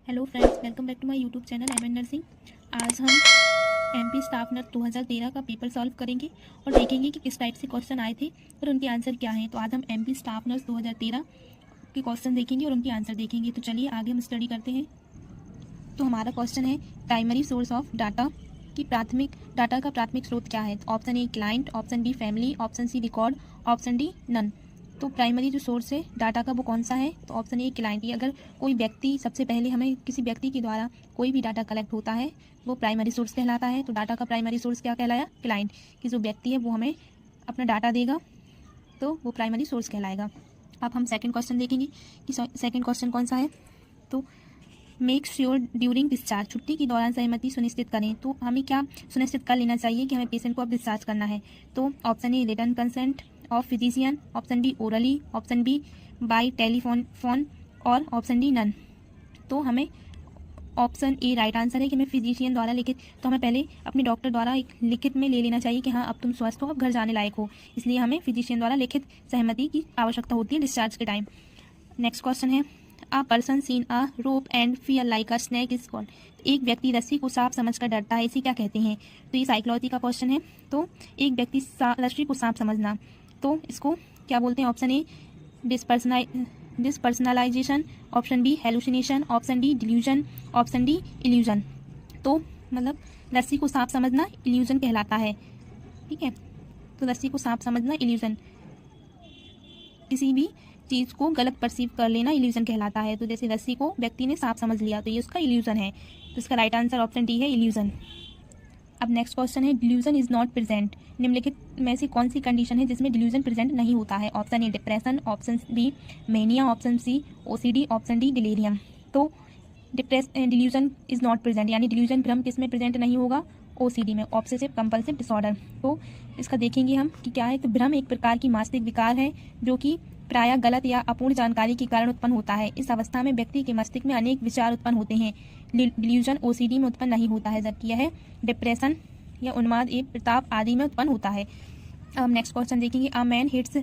Hello friends, welcome back to my YouTube channel M N nursing. आज हम MP staff nurse 2013 का paper solve करेंगे और देखेंगे कि किस टाइप से क्वेश्चन आए थे और उनके आंसर क्या हैं। तो आज हम एमपी स्टाफ नर्स 2013 के क्वेश्चन देखेंगे और उनके आंसर देखेंगे। तो चलिए आगे हम स्टडी करते हैं। तो हमारा क्वेश्चन है प्राइमरी सोर्स ऑफ डाटा की डाटा का प्राथमिक स्रोत क्या है। तो option A client, option B family, option C record, option D none. तो प्राइमरी जो सोर्स है डाटा का वो कौन सा है। तो ऑप्शन ए क्लाइंट। ये अगर कोई व्यक्ति, सबसे पहले हमें किसी व्यक्ति के द्वारा कोई भी डाटा कलेक्ट होता है वो प्राइमरी सोर्स कहलाता है। तो डाटा का प्राइमरी सोर्स क्या कहलाया, क्लाइंट। कि जो व्यक्ति है वो हमें अपना डाटा देगा तो वो प्राइमरी सोर्स कहलाएगा। अब हम सेकंड क्वेश्चन देखेंगे कि सेकंड क्वेश्चन कौन सा है। तो मेक श्योर ड्यूरिंग डिस्चार्ज, छुट्टी के दौरान सहमति सुनिश्चित करें। तो हमें क्या सुनिश्चित कर लेना चाहिए कि हमें पेशेंट को अब डिस्चार्ज करना है। तो option A written consent of physician, option B orally, option B by telephone और ऑप्शन डी नन। तो हमें ऑप्शन ए राइट आंसर है कि हमें फिजिशियन द्वारा लिखित, तो हमें पहले अपने डॉक्टर द्वारा एक लिखित में ले लेना चाहिए कि हाँ अब तुम स्वस्थ हो, अब घर जाने लायक हो। इसलिए हमें फिजिशियन द्वारा लिखित सहमति की आवश्यकता होती है डिस्चार्ज के टाइम। नेक्स्ट क्वेश्चन है a person seen a rope and fear like a snake is called. एक व्यक्ति रस्सी को सांप समझकर डरता है, इसे क्या कहते हैं। तो ये साइकोलॉजी का क्वेश्चन है। तो एक व्यक्ति रस्सी को सांप समझना, तो इसको क्या बोलते हैं। Option A depersonalisation, option B hallucination, option D delusion, option D illusion. तो मतलब रस्सी को सांप समझना इल्यूजन कहलाता है। ठीक है, तो रस्सी को सांप समझना इल्यूजन, किसी भी चीज़ को गलत परसीव कर लेना इल्यूजन कहलाता है। तो जैसे रस्सी को व्यक्ति ने सांप समझ लिया तो ये उसका इल्यूजन है। तो इसका राइट आंसर ऑप्शन डी है, इल्यूजन। अब नेक्स्ट क्वेश्चन है डिल्यूजन इज नॉट प्रेजेंट, निम्नलिखित में से कौन सी कंडीशन है जिसमें डिल्यूजन प्रेजेंट नहीं होता है। Option A depression, option B mania, option C OCD, option D delirium. तो डिल्यूजन इज नॉट प्रेजेंट यानी डिल्यूजन भ्रम किस में प्रेजेंट नहीं होगा, ओसीडी में, ऑब्सेसिव कंपल्सिव डिसऑर्डर। तो इसका देखेंगे हम कि क्या है। तो भ्रम एक प्रकार की मानसिक विकार है जो कि प्रायः गलत या अपूर्ण जानकारी के कारण उत्पन्न होता है। इस अवस्था में व्यक्ति के मस्तिष्क में अनेक विचार उत्पन्न होते हैं। डिल्यूजन ओसीडी में उत्पन्न नहीं होता है, जबकि यह डिप्रेशन या उन्माद एवं प्रताप आदि में उत्पन्न होता है। अब नेक्स्ट क्वेश्चन देखेंगे a man hits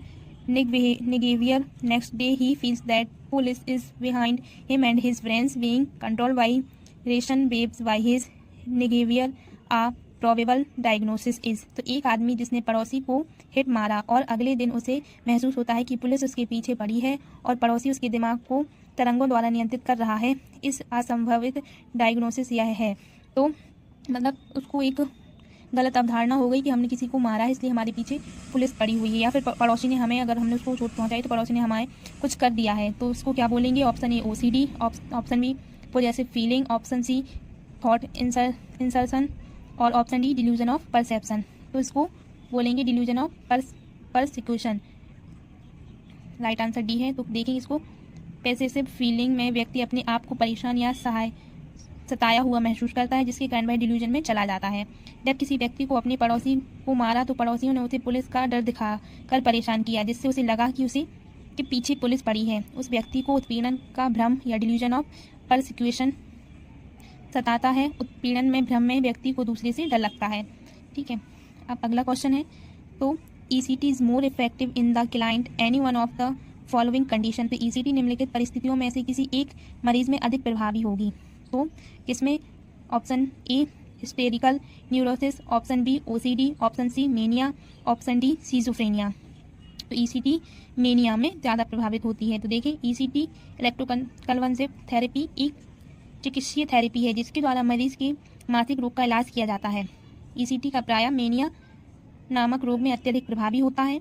neighbour next day he feels that police is behind him and his friends being controlled by radiation waves by his neighbour a probable diagnosis is. तो एक आदमी जिसने पड़ोसी को हिट मारा और अगले दिन उसे महसूस होता है कि पुलिस उसके पीछे पड़ी है और पड़ोसी उसके दिमाग को तरंगों द्वारा नियंत्रित कर रहा है, इस असंभवित डायग्नोसिस यह है। तो मतलब उसको एक गलत अवधारणा हो गई कि हमने किसी को मारा है इसलिए हमारे पीछे पुलिस पड़ी हुई है, या फिर पड़ोसी ने हमें, अगर हमने उसको चोट पहुंचाई तो पड़ोसी ने हमें कुछ कर दिया है। तो उसको क्या बोलेंगे। Option A OCD, option B possessive feeling, option C thought insertion और option D delusion of perception. तो इसको बोलेंगे delusion of persecution. Right answer D है। तो देखेंगे इसको पैसिव फीलिंग में व्यक्ति अपने आप को परेशान या सताया हुआ महसूस करता है, जिसके कारण वह डिल्यूजन में चला जाता है। जब किसी व्यक्ति को अपने पड़ोसी को मारा तो पड़ोसियों ने उसे पुलिस का डर दिखा कर परेशान किया, जिससे उसे लगा कि उसे के पीछे पुलिस पड़ी है। उस व्यक्ति को उत्पीड़न का भ्रम या डिल्यूजन ऑफ परसिक्यूशन सताता है। उत्पीड़न में भ्रम में व्यक्ति को दूसरे से डर लगता है। ठीक है, अब अगला क्वेश्चन है। तो ECT is more effective in the client any one of the following condition. तो ईसीटी निम्नलिखित परिस्थितियों में से किसी एक मरीज में अधिक प्रभावी होगी। तो किसमें। Option A hysterical neurosis, option B OCD, option C mania, option D schizophrenia. तो ईसीटी मेनिया में ज़्यादा प्रभावित होती है। तो देखें ईसीटी इलेक्ट्रोकन्वल्सिव थेरेपी एक चिकित्सीय थेरेपी है जिसके द्वारा मरीज के मानसिक रोग का इलाज किया जाता है। ईसीटी का प्रायः मेनिया नामक रोग में अत्यधिक प्रभावी होता है।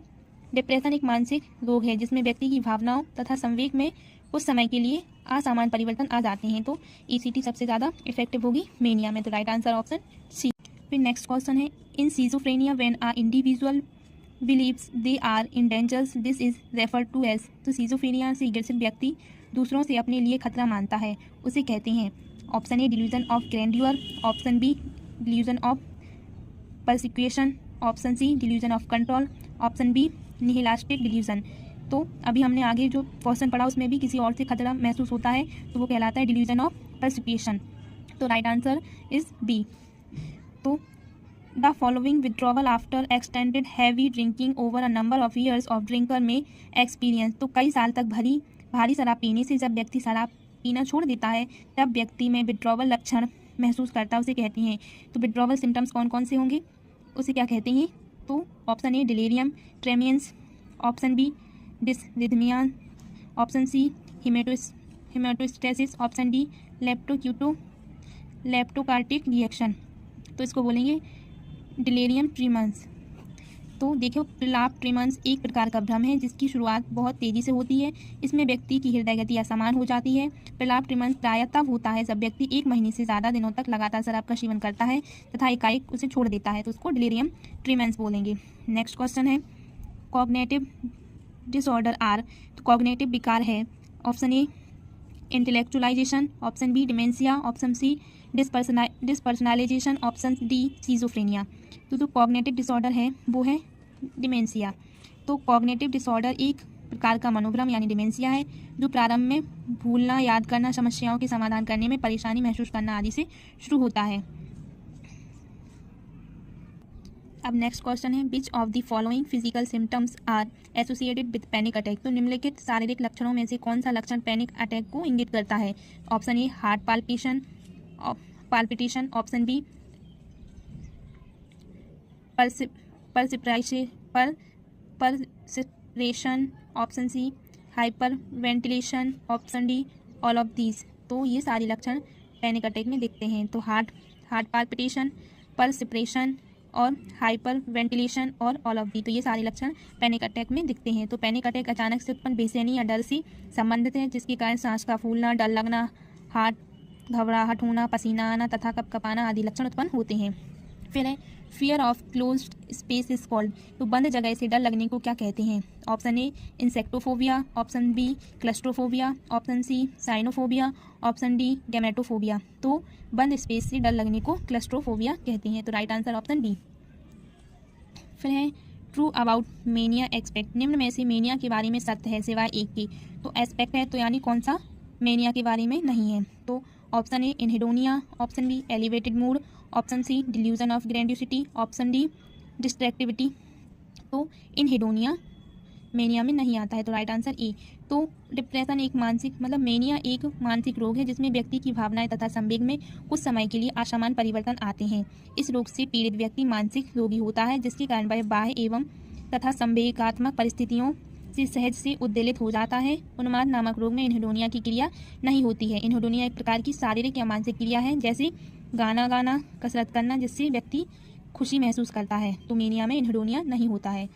डिप्रेशन एक मानसिक रोग है जिसमें व्यक्ति की भावनाओं तथा संवेग में कुछ समय के लिए असामान्य परिवर्तन आ जाते हैं। तो ईसीटी सबसे ज़्यादा इफेक्टिव होगी मेनिया में। तो राइट आंसर ऑप्शन सी। फिर नेक्स्ट क्वेश्चन है in schizophrenia when a individual believes they are in dangers this is referred to as. तो सिजोफ्रेनिया से ग्रसित व्यक्ति दूसरों से अपने लिए खतरा मानता है, उसे कहते हैं। Option A delusion of grandeur, option B delusion of persecution, option C delusion of control, option B nihilistic delusion. तो अभी हमने आगे जो क्वेश्चन पढ़ा उसमें भी किसी और से खतरा महसूस होता है तो वो कहलाता है डिल्यूजन ऑफ परसिक्यूशन। तो राइट आंसर इज बी। तो the following withdrawal after extended heavy drinking over a number of years of drinker में एक्सपीरियंस। तो कई साल तक भारी शराब पीने से जब व्यक्ति शराब पीना छोड़ देता है तब व्यक्ति में विड्रॉवल लक्षण महसूस करता है उसे कहते हैं। तो विड्रॉवल सिम्टम्स कौन कौन से होंगे, उसे क्या कहते हैं? तो option A delirium tremens, option B dysrhythmia, option C haematostasis, option D leptocortic reaction. तो इसको बोलेंगे डिलीरियम ट्रीमंस। तो देखो प्रलाप ट्रीमंस एक प्रकार का भ्रम है जिसकी शुरुआत बहुत तेज़ी से होती है। इसमें व्यक्ति की हृदय गति असमान हो जाती है। प्रलाप ट्रीमंस प्रायः तब होता है जब व्यक्ति 1 महीने से ज़्यादा दिनों तक लगातार शराब का सेवन करता है तथा एकाएक उसे छोड़ देता है, तो उसको डिलीरियम ट्रीमंस बोलेंगे। नेक्स्ट क्वेश्चन है कॉग्निटिव डिसऑर्डर आर। तो कॉग्निटिव विकार है option A intellectualisation, option B dementia, option C depersonalisation, option D schizophrenia. तो जो कॉग्निटिव डिसऑर्डर है वो है डिमेंशिया। तो कॉग्निटिव डिसऑर्डर एक प्रकार का मनोभ्रम यानी डिमेंशिया है जो प्रारंभ में भूलना, याद करना, समस्याओं के समाधान करने में परेशानी महसूस करना आदि से शुरू होता है। अब नेक्स्ट क्वेश्चन है which of the following physical symptoms are associated with panic attack. तो निम्नलिखित शारीरिक लक्षणों में से कौन सा लक्षण पैनिक अटैक को इंगित करता है? Option A heart palpitation, option B perspiration, option C hyperventilation, option D all of these. तो ये सारे लक्षण पैनिक अटैक में दिखते हैं। तो हार्ट पाल्पिटेशन, परसिप्रेशन और हाइपर वेंटिलेशन और ऑल ऑफ दी, तो ये सारे लक्षण पैनिक अटैक में दिखते हैं। तो पैनिक अटैक अचानक से उत्पन्न बेचैनी या डर से संबंधित है जिसके कारण सांस का फूलना, डर लगना, हार्ट घबराहट होना, पसीना आना तथा कपकपाना आदि लक्षण उत्पन्न होते हैं। फिर है fear of closed space is called. तो बंद जगह से डर लगने को क्या कहते हैं? Option A insectophobia, option B claustrophobia, option C cynophobia, option D gametophobia. तो बंद स्पेस से डर लगने को क्लस्ट्रोफोबिया कहते हैं। तो राइट आंसर ऑप्शन बी। फिर है ट्रू अबाउट मेनिया एक्सपेक्ट। निम्न में से मेनिया के बारे में सत्य है सिवाय एक के। तो एस्पेक्ट है तो यानी कौन सा मेनिया के बारे में नहीं है? तो option A anhedonia, option B elevated mood, option C delusion of grandiosity, option D distractivity. तो इनहेडोनिया मेनिया में नहीं आता है, तो राइट आंसर ए। तो डिप्रेशन एक मानसिक मेनिया एक मानसिक रोग है जिसमें व्यक्ति की भावनाएं तथा संवेग में कुछ समय के लिए असामान्य परिवर्तन आते हैं। इस रोग से पीड़ित व्यक्ति मानसिक रोगी होता है जिसके कारण वह बाह्य एवं तथा संवेगात्मक परिस्थितियों से सहज से उद्वेलित हो जाता है। उन्माद नामक रोग में इनहेडोनिया की क्रिया नहीं होती है। इनहेडोनिया एक प्रकार की शारीरिक या मानसिक क्रिया है जैसे गाना गाना, कसरत करना जिससे व्यक्ति खुशी महसूस करता है। तो मेनिया में इनहेडोनिया नहीं होता है।